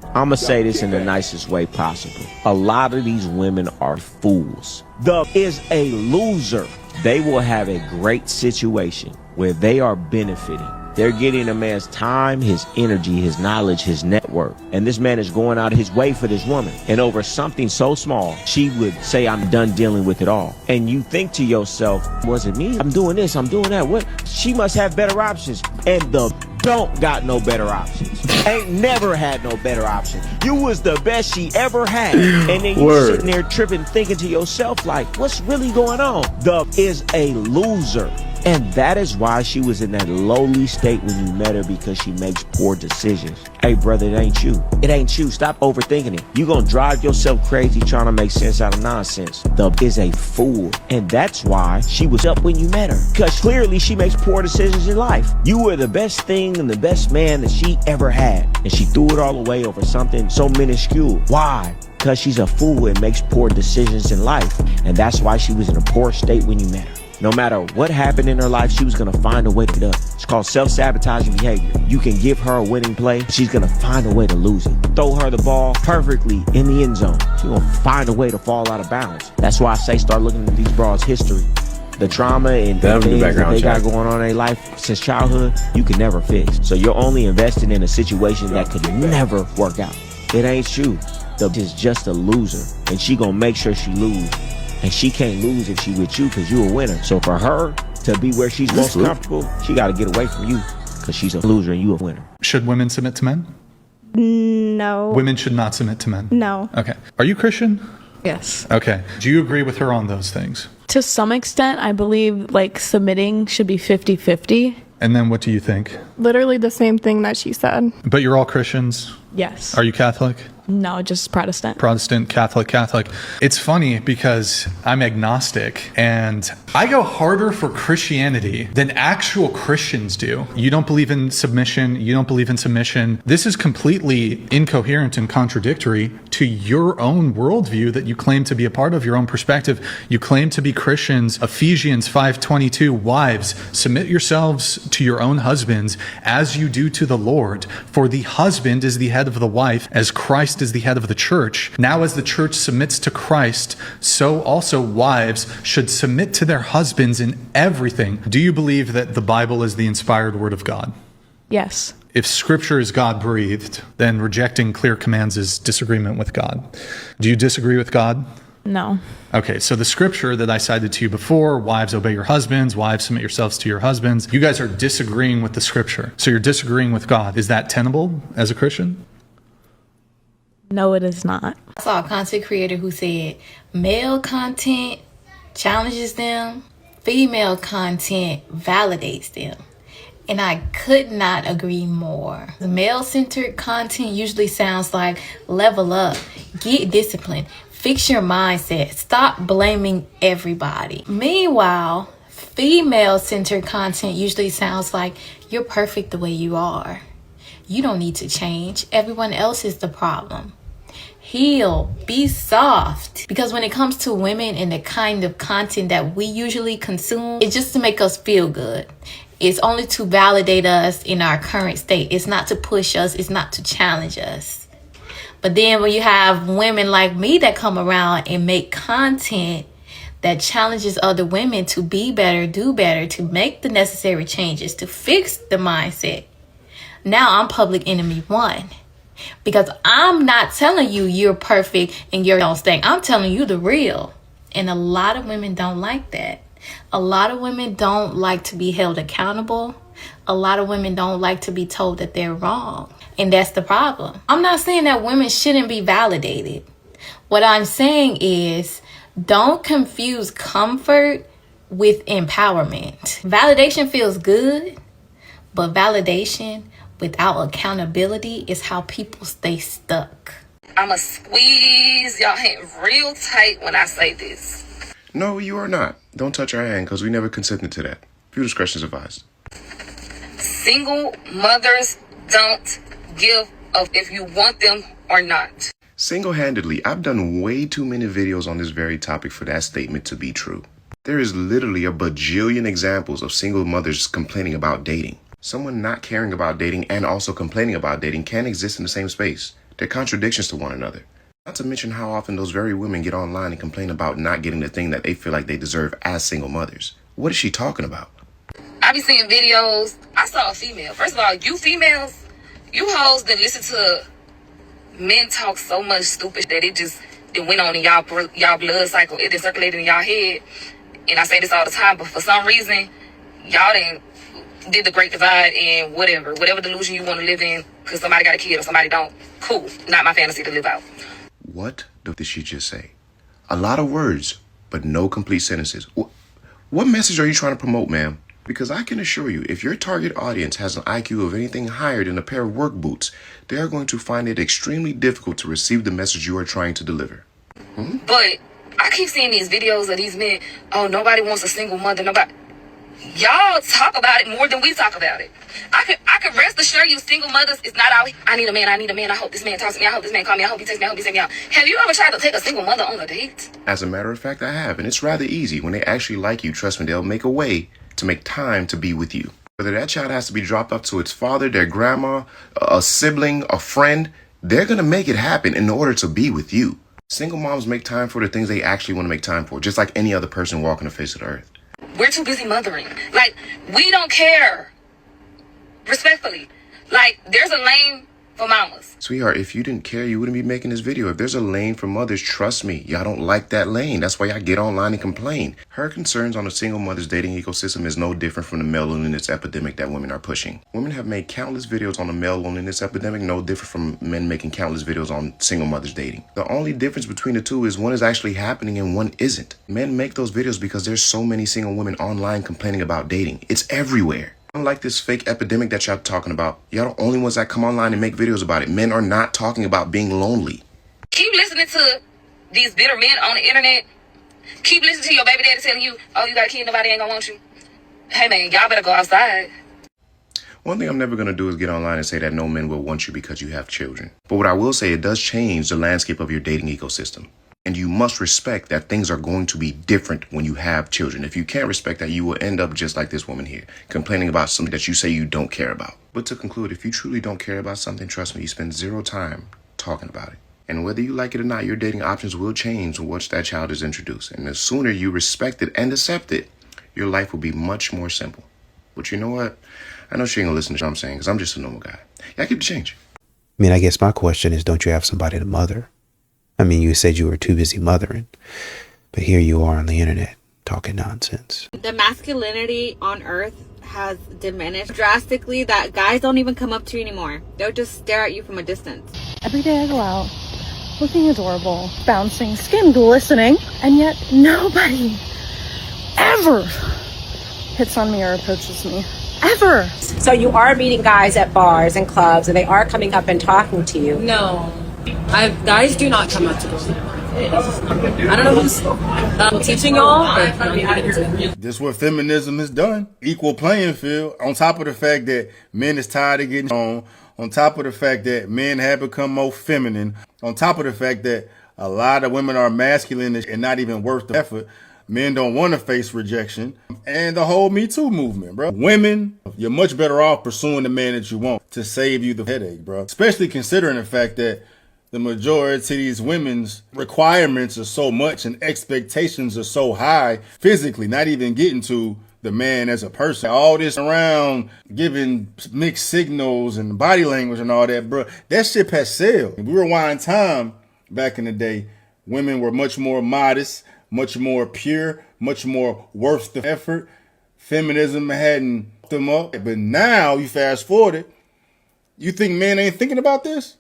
I'm gonna say this in the nicest way possible. A lot of these women are fools. The is a loser. They will have a great situation where they are benefiting. They're getting a man's time, his energy, his knowledge, his network. And this man is going out of his way for this woman. And over something so small, she would say, I'm done dealing with it all. And you think to yourself, was it me? I'm doing this, I'm doing that. What? She must have better options. And the don't got no better options. Ain't never had no better option. You was the best she ever had. And then you sitting there tripping, thinking to yourself like, what's really going on? The is a loser. And that is why she was in that lowly state when you met her, because she makes poor decisions. Hey, brother, it ain't you. It ain't you. Stop overthinking it. You gonna drive yourself crazy trying to make sense out of nonsense. The is a fool. And that's why she was up when you met her. Because clearly she makes poor decisions in life. You were the best thing and the best man that she ever had. And she threw it all away over something so minuscule. Why? Because she's a fool and makes poor decisions in life. And that's why she was in a poor state when you met her. No matter what happened in her life, she was going to find a way to get up. It's called self-sabotaging behavior. You can give her a winning play. She's going to find a way to lose it. Throw her the ball perfectly in the end zone. She's going to find a way to fall out of bounds. That's why I say start looking at these broads' history. The drama and the things that they got going on in their life since childhood, you can never fix. So you're only investing in a situation that could never work out. It ain't you. The is just a loser. And she going to make sure she lose. And she can't lose if she with you because you a winner. So for her to be where she's most comfortable, she got to get away from you because she's a loser and you a winner.
Should women submit to men?
No.
Women should not submit to men?
No.
Okay. Are you Christian?
Yes.
Okay. Do you agree with her on those things?
To some extent, I believe like submitting should be 50-50.
And then what do you think?
Literally the same thing that she said.
But you're all Christians?
Yes.
Are you Catholic?
No, just Protestant.
Protestant, Catholic. It's funny because I'm agnostic and I go harder for Christianity than actual Christians do. You don't believe in submission. You don't believe in submission. This is completely incoherent and contradictory to your own worldview that you claim to be a part of, your own perspective. You claim to be Christians. Ephesians 5:22, wives, submit yourselves to your own husbands as you do to the Lord. For the husband is the head of the wife, as Christ is the head of the church. Now as the church submits to Christ, so also wives should submit to their husbands in everything. Do you believe that the Bible is the inspired word of God?
Yes.
If scripture is God-breathed, then rejecting clear commands is disagreement with God. Do you disagree with God?
No.
Okay, so the scripture that I cited to you before, wives obey your husbands, wives submit yourselves to your husbands, you guys are disagreeing with the scripture. So you're disagreeing with God. Is that tenable as a Christian?
No, it is not.
I saw a content creator who said male content challenges them, female content validates them. And I could not agree more. The male-centered content usually sounds like level up, get disciplined, fix your mindset, stop blaming everybody. Meanwhile, female-centered content usually sounds like you're perfect the way you are. You don't need to change. Everyone else is the problem. Heal, be soft. Because when it comes to women and the kind of content that we usually consume, it's just to make us feel good. It's only to validate us in our current state. It's not to push us. It's not to challenge us. But then when you have women like me that come around and make content that challenges other women to be better, do better, to make the necessary changes, to fix the mindset, now I'm public enemy one. Because I'm not telling you you're perfect and you're on stage. I'm telling you the real. And a lot of women don't like that. A lot of women don't like to be held accountable. A lot of women don't like to be told that they're wrong. And that's the problem. I'm not saying that women shouldn't be validated. What I'm saying is don't confuse comfort with empowerment. Validation feels good, but validation without accountability is how people stay stuck.
I'ma squeeze y'all hand real tight when I say this.
No, you are not. Don't touch our hand because we never consented to that. Few discretion is advised.
Single mothers don't give a if you want them or not.
Single-handedly, I've done way too many videos on this very topic for that statement to be true. There is literally a bajillion examples of single mothers complaining about dating. Someone not caring about dating and also complaining about dating can't exist in the same space. They're contradictions to one another. Not to mention how often those very women get online and complain about not getting the thing that they feel like they deserve as single mothers. What is she talking about?
I be seeing videos. I saw a female. First of all, you females, you hoes that listen to men talk so much stupid that it went on in y'all blood cycle. It circulated in y'all head. And I say this all the time, but for some reason, y'all did the great divide and whatever delusion you want to live in because somebody got a kid or somebody don't. Cool. Not my fantasy to live out.
What did she just say? A lot of words, but no complete sentences. What message are you trying to promote, ma'am? Because I can assure you, if your target audience has an IQ of anything higher than a pair of work boots, they are going to find it extremely difficult to receive the message you are trying to deliver.
But I keep seeing these videos of these men, oh, nobody wants a single mother, nobody. Y'all talk about it more than we talk about it. I can rest assured you single mothers is not out. I need a man, I hope this man talks to me, I hope this man call me, I hope he texts me, I hope he sends me out. Have you ever tried to take a single mother on a date?
As a matter of fact, I have, and it's rather easy. When they actually like you, trust me, they'll make a way to make time to be with you. Whether that child has to be dropped off to its father, their grandma, a sibling, a friend, they're going to make it happen in order to be with you. Single moms make time for the things they actually want to make time for, just like any other person walking the face of the earth.
We're too busy mothering. Like, we don't care. Respectfully. Like, there's a lane for mamas.
Sweetheart, if you didn't care, you wouldn't be making this video. If there's a lane for mothers, trust me, y'all don't like that lane. That's why y'all get online and complain. Her concerns on the single mother's dating ecosystem is no different from the male loneliness epidemic that women are pushing. Women have made countless videos on the male loneliness epidemic, no different from men making countless videos on single mothers dating. The only difference between the two is one is actually happening and one isn't. Men make those videos because there's so many single women online complaining about dating. It's everywhere. Unlike this fake epidemic that y'all talking about, y'all the only ones that come online and make videos about it. Men are not talking about being lonely.
Keep listening to these bitter men on the internet. Keep listening to your baby daddy telling you, oh, you got a kid, nobody ain't gonna want you. Hey man, y'all better go outside.
One thing I'm never going to do is get online and say that no men will want you because you have children. But what I will say, it does change the landscape of your dating ecosystem. And you must respect that things are going to be different when you have children. If you can't respect that, you will end up just like this woman here, complaining about something that you say you don't care about. But to conclude, if you truly don't care about something, trust me, you spend zero time talking about it. And whether you like it or not, your dating options will change once that child is introduced. And the sooner you respect it and accept it, your life will be much more simple. But you know what? I know she ain't gonna listen to what I'm saying because I'm just a normal guy. Yeah, keep the change.
I mean, I guess my question is, don't you have somebody to mother? I mean, you said you were too busy mothering, but here you are on the internet talking nonsense.
The masculinity on earth has diminished drastically that guys don't even come up to you anymore. They'll just stare at you from a distance.
Every day I go out, looking adorable, bouncing, skin glistening, and yet nobody ever hits on me or approaches me. Ever.
So you are meeting guys at bars and clubs and they are coming up and talking to you?
No. Guys do not come up to me. I don't know who's teaching y'all, but
this is what feminism has done. Equal playing field. On top of the fact that men is tired of getting on top of the fact that men have become more feminine, on top of the fact that a lot of women are masculine and not even worth the effort. Men don't want to face rejection. And the whole MeToo movement, bro. Women, you're much better off pursuing the man that you want to save you the headache, bro. Especially considering the fact that the majority of these women's requirements are so much and expectations are so high physically, not even getting to the man as a person. All this around giving mixed signals and body language and all that, bro. That shit passé. If we rewind time back in the day, women were much more modest, much more pure, much more worth the effort. Feminism hadn't them up. But now you fast forward it, you think men ain't thinking about this?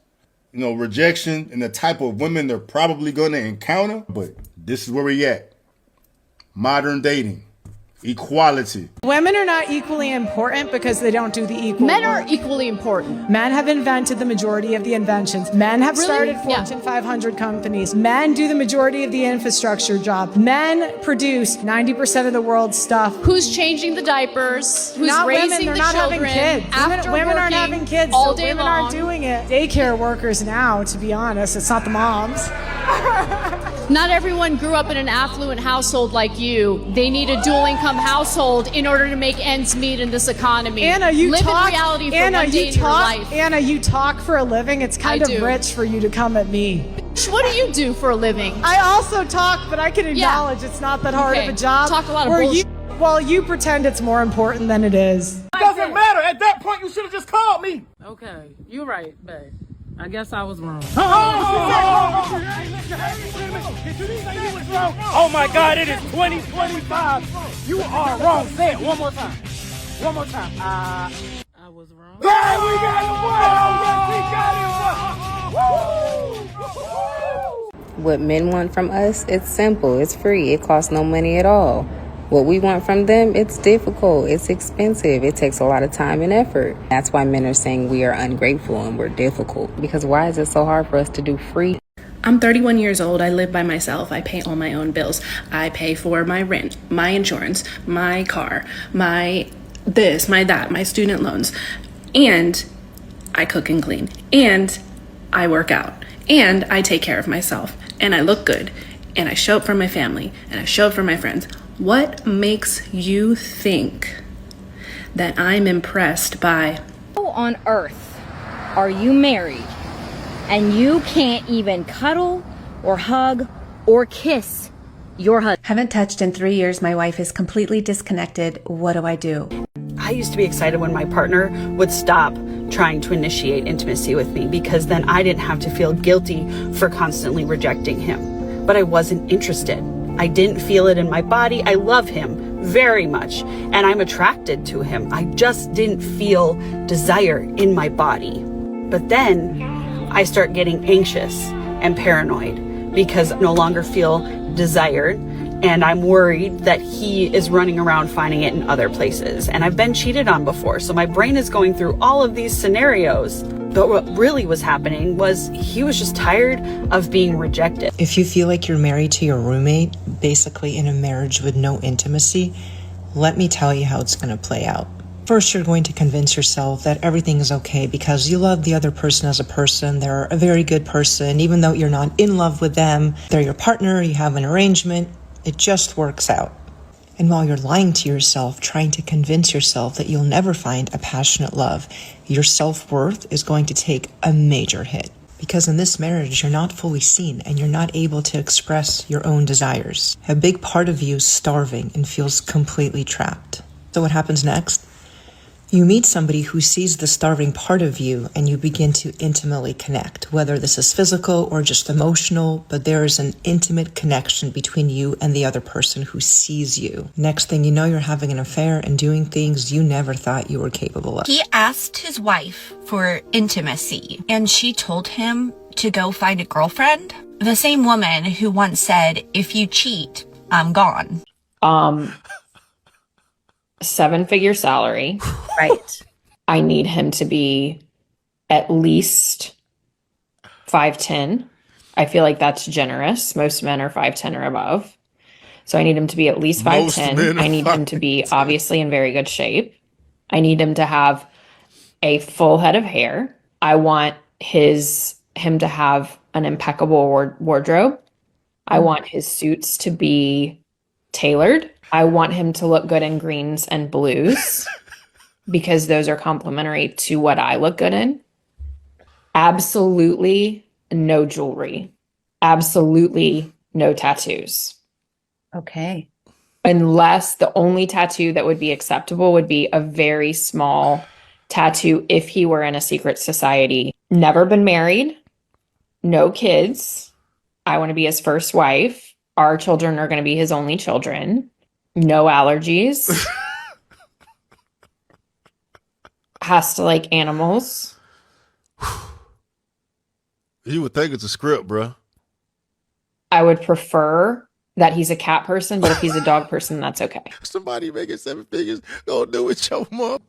You know, rejection and the type of women they're probably going to encounter. But this is where we at. Modern dating. Equality.
Women are not equally important because they don't do the equal
Men
work.
are equally important.
Men have invented the majority of the inventions. Men have
Really?
started Fortune 500 companies. Men do the majority of the infrastructure job. Men produce 90% of the world's stuff.
Who's changing the diapers? Who's
Not
raising
women, they're
the
not
children
having kids.
after
Women aren't
working
having kids,
all
so
day
women
long?
aren't doing it. Daycare workers now, to be honest, it's not the moms.
Not everyone grew up in an affluent household like you. They need a dual income household in order to make ends meet in this economy.
Anna, you
live
talk.
in reality for
Anna,
one day
you
in your
talk.
life.
Anna, you talk for a living. It's kind of
do.
rich for you to come at me.
What do you do for a living?
I also talk, but I can acknowledge it's not that hard
Okay.
of a job.
Talk a lot of
where
bullshit.
you pretend it's more important than it is.
It doesn't matter. At that point, you should have just called me.
Okay, you're right, babe. I guess I was wrong.
Oh my God, it is 2025. You are wrong. Say it one more time. One more time.
I was wrong.
Hey, we got it. Yes, we got it. Woo!
What men want from us, it's simple, it's free, it costs no money at all. What we want from them, it's difficult, it's expensive, it takes a lot of time and effort. That's why men are saying we are ungrateful and we're difficult. Because why is it so hard for us to do free?
I'm 31 years old. I live by myself. I pay all my own bills. I pay for my rent, my insurance, my car, my this, my that, my student loans. And I cook and clean. And I work out. And I take care of myself. And I look good. And I show up for my family. And I show up for my friends. What makes you think that I'm impressed by?
How on earth are you married and you can't even cuddle or hug or kiss your husband?
Haven't touched in 3 years. My wife is completely disconnected. What do I do?
I used to be excited when my partner would stop trying to initiate intimacy with me because then I didn't have to feel guilty for constantly rejecting him. But I wasn't interested. I didn't feel it in my body. I love him very much and I'm attracted to him. I just didn't feel desire in my body. But then I start getting anxious and paranoid because I no longer feel desired and I'm worried that he is running around finding it in other places. And I've been cheated on before, so my brain is going through all of these scenarios. But what really was happening was he was just tired of being rejected.
If you feel like you're married to your roommate, basically in a marriage with no intimacy, let me tell you how it's going to play out. First, you're going to convince yourself that everything is okay because you love the other person as a person. They're a very good person. Even though you're not in love with them, they're your partner, you have an arrangement. It just works out. And while you're lying to yourself, trying to convince yourself that you'll never find a passionate love, your self-worth is going to take a major hit. Because in this marriage, you're not fully seen and you're not able to express your own desires. A big part of you is starving and feels completely trapped. So what happens next? You meet somebody who sees the starving part of you and you begin to intimately connect, whether this is physical or just emotional, but there is an intimate connection between you and the other person who sees you. Next thing you know, you're having an affair and doing things you never thought you were capable of.
He asked his wife for intimacy and she told him to go find a girlfriend. The same woman who once said, "If you cheat, I'm gone."
7-figure salary.
Right.
I need him to be at least 5'10". I feel like that's generous. Most men are 5'10" or above. So I need him to be at least
Most men
5'10".
are
I need him to be obviously in very good shape. I need him to have a full head of hair. I want him to have an impeccable wardrobe. I want his suits to be tailored. I want him to look good in greens and blues because those are complementary to what I look good in. Absolutely no jewelry. Absolutely no tattoos.
Okay.
Unless the only tattoo that would be acceptable would be a very small tattoo if he were in a secret society. Never been married. No kids. I want to be his first wife. Our children are going to be his only children. No allergies. Has to like animals.
You would think it's a script, bro.
I would prefer that he's a cat person, but if he's a dog person, that's okay.
Somebody making 7 figures gonna do it, your mom.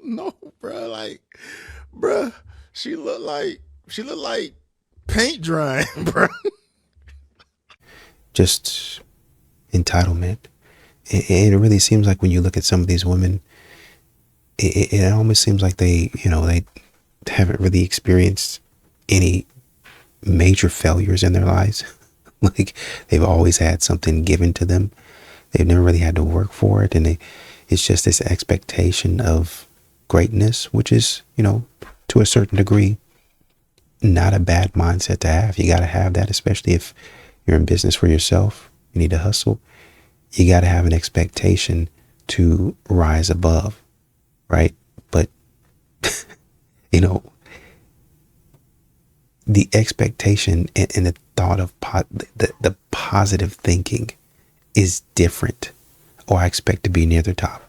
No, bro. Like, bro, she look like paint drying, bro.
Just entitlement. And it really seems like when you look at some of these women, it almost seems like they haven't really experienced any major failures in their lives. Like they've always had something given to them. They've never really had to work for it. And it's just this expectation of greatness, which is, to a certain degree, not a bad mindset to have. You got to have that, especially if you're in business for yourself. You need to hustle. You got to have an expectation to rise above, right? But, the expectation and the thought of the positive thinking is different. Or I expect to be near the top.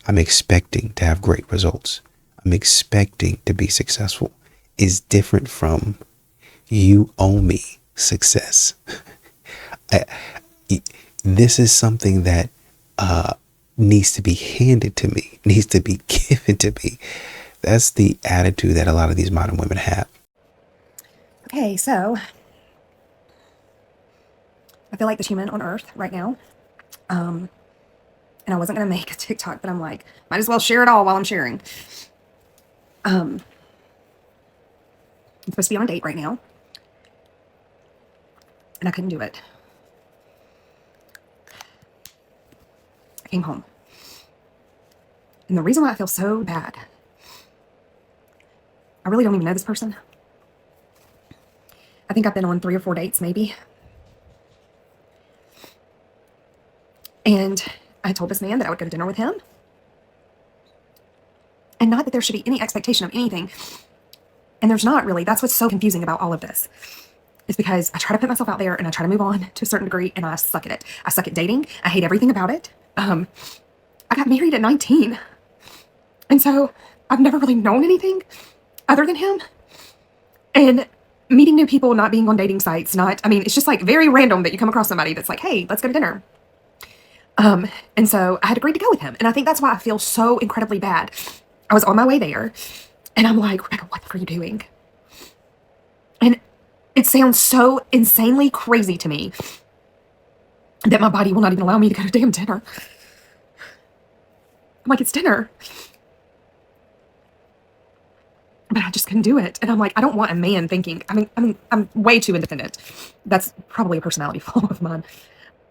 I'm expecting to have great results. I'm expecting to be successful is different from you owe me success. This is something that needs to be handed to me, needs to be given to me. That's the attitude that a lot of these modern women have.
Okay, so I feel like the human on earth right now. And I wasn't going to make a TikTok, but I'm like, might as well share it all while I'm sharing. I'm supposed to be on a date right now. And I couldn't do it. I came home. And the reason why I feel so bad, I really don't even know this person. I think I've been on 3 or 4 dates, maybe. And I told this man that I would go to dinner with him. And not that there should be any expectation of anything. And there's not really. That's what's so confusing about all of this. It's because I try to put myself out there and I try to move on to a certain degree and I suck at it. I suck at dating. I hate everything about it. I got married at 19. And so I've never really known anything other than him. And meeting new people, not being on dating sites, it's just like very random that you come across somebody that's like, hey, let's go to dinner. And so I had agreed to go with him. And I think that's why I feel so incredibly bad. I was on my way there and I'm like, Rebecca, what are you doing? And it sounds so insanely crazy to me that my body will not even allow me to go to damn dinner. I'm like, it's dinner. But I just couldn't do it. And I'm like, I don't want a man thinking, I'm way too independent. That's probably a personality flaw of mine.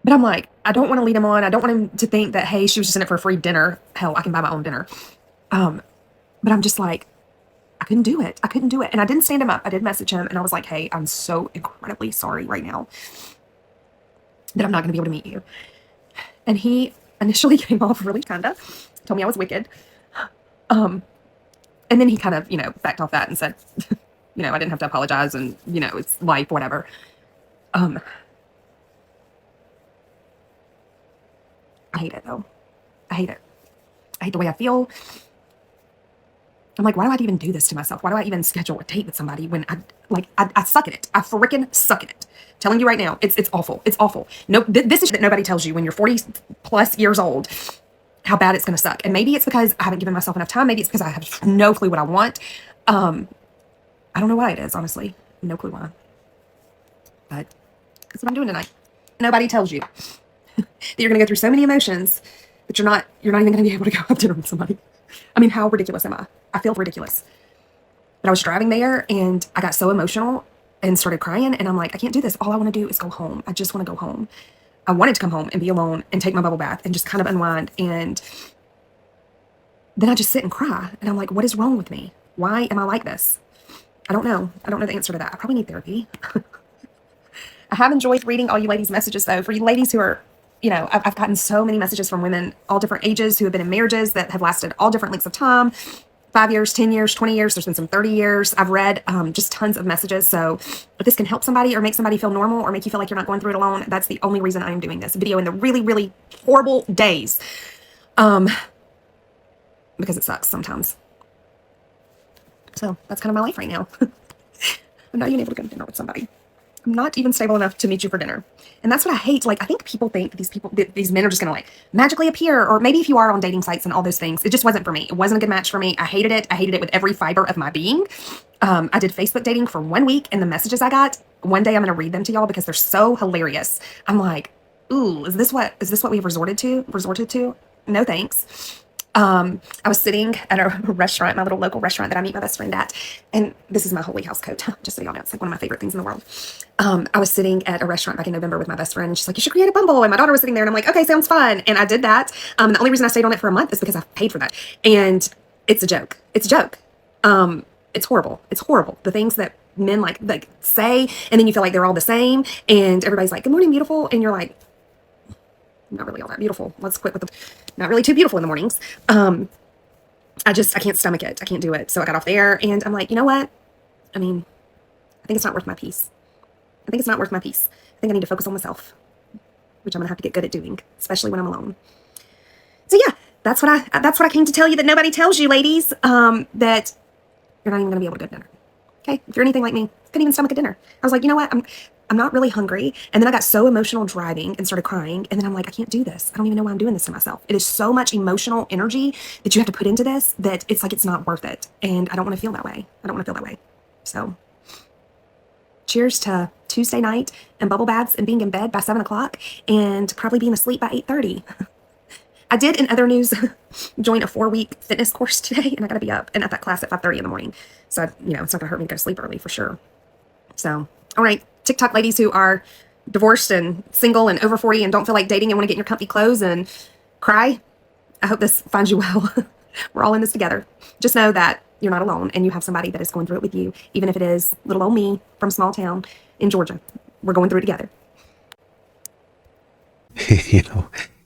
But I'm like, I don't want to lead him on. I don't want him to think that, hey, she was just in it for a free dinner. Hell, I can buy my own dinner. But I'm just like, I couldn't do it. I couldn't do it. And I didn't stand him up. I did message him and I was like, hey, I'm so incredibly sorry right now that I'm not going to be able to meet you. And he initially came off really told me I was wicked. And then he kind of, backed off that and said, I didn't have to apologize and, it's life, whatever. I hate it though. I hate it. I hate the way I feel. I'm like, why do I even do this to myself? Why do I even schedule a date with somebody when I suck at it? I freaking suck at it. Telling you right now, it's awful. It's awful. No, this is that nobody tells you when you're 40 plus years old, how bad it's going to suck. And maybe it's because I haven't given myself enough time. Maybe it's because I have no clue what I want. I don't know why it is, honestly. No clue why. But that's what I'm doing tonight. Nobody tells you that you're going to go through so many emotions that you're not even going to be able to go have dinner with somebody. I mean, how ridiculous am I? I feel ridiculous. But I was driving there and I got so emotional and started crying. And I'm like, I can't do this. All I want to do is go home. I just want to go home. I wanted to come home and be alone and take my bubble bath and just kind of unwind. And then I just sit and cry. And I'm like, what is wrong with me? Why am I like this? I don't know. I don't know the answer to that. I probably need therapy. I have enjoyed reading all you ladies' messages, though. For you ladies who are, I've gotten so many messages from women, all different ages, who have been in marriages that have lasted all different lengths of time. 5 years, 10 years, 20 years. There's been some 30 years. I've read just tons of messages. So if this can help somebody or make somebody feel normal or make you feel like you're not going through it alone, that's the only reason I am doing this video in the really, really horrible days. Because it sucks sometimes. So that's kind of my life right now. I'm not even able to go to dinner with somebody. I'm not even stable enough to meet you for dinner. And that's what I hate. Like, I think people think that these men are just going to like magically appear, or maybe if you are on dating sites and all those things, it just wasn't for me. It wasn't a good match for me. I hated it. I hated it with every fiber of my being. I did Facebook dating for 1 week, and the messages I got, one day I'm going to read them to y'all because they're so hilarious. I'm like, ooh, is this what we've resorted to? No, thanks. I was sitting at a restaurant, my little local restaurant that I meet my best friend at. And this is my holy house coat, just so y'all know. It's like one of my favorite things in the world. I was sitting at a restaurant back in November with my best friend. And she's like, you should create a Bumble. And my daughter was sitting there. And I'm like, okay, sounds fun. And I did that. And the only reason I stayed on it for a month is because I paid for that. And it's a joke. It's a joke. It's horrible. It's horrible. The things that men like say, and then you feel like they're all the same. And everybody's like, good morning, beautiful. And you're like, not really all that beautiful. Let's quit with the not really too beautiful in the mornings. I can't stomach it. I can't do it. So I got off there and I'm like, you know what? I mean, I think it's not worth my peace. I think I need to focus on myself, which I'm gonna have to get good at doing, especially when I'm alone. So yeah, that's what I came to tell you that nobody tells you, ladies, that you're not even gonna be able to go to dinner. Okay? If you're anything like me, couldn't even stomach a dinner. I was like, you know what? I'm not really hungry. And then I got so emotional driving and started crying. And then I'm like, I can't do this. I don't even know why I'm doing this to myself. It is so much emotional energy that you have to put into this that it's like it's not worth it. And I don't want to feel that way. So cheers to Tuesday night and bubble baths and being in bed by 7 o'clock and probably being asleep by 8:30. I did, in other news, join a 4-week fitness course today, and I got to be up and at that class at 5:30 in the morning. So, it's not going to hurt me to go to sleep early for sure. So, all right, TikTok ladies who are divorced and single and over 40 and don't feel like dating and want to get in your comfy clothes and cry, I hope this finds you well. We're all in this together. Just know that you're not alone and you have somebody that is going through it with you, even if it is little old me from small town in Georgia. We're going through it together.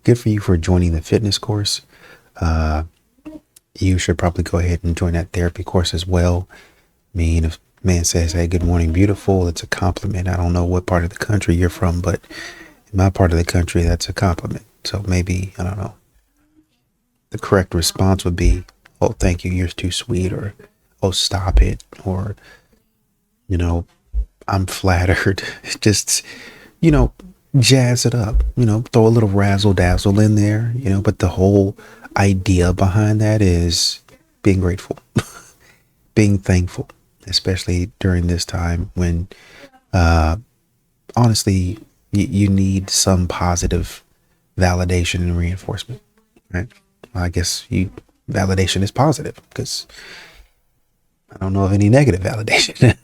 Good for you for joining the fitness course. You should probably go ahead and join that therapy course as well. I mean, if a man says, hey, good morning, beautiful, it's a compliment. I don't know what part of the country you're from, but in my part of the country, that's a compliment. So maybe, I don't know, the correct response would be, oh, thank you, you're too sweet, or, oh, stop it, or, I'm flattered. Just, jazz it up, throw a little razzle dazzle in there, but the whole idea behind that is being grateful, being thankful, especially during this time when, honestly, you need some positive validation and reinforcement, right? I guess validation is positive because I don't know of any negative validation.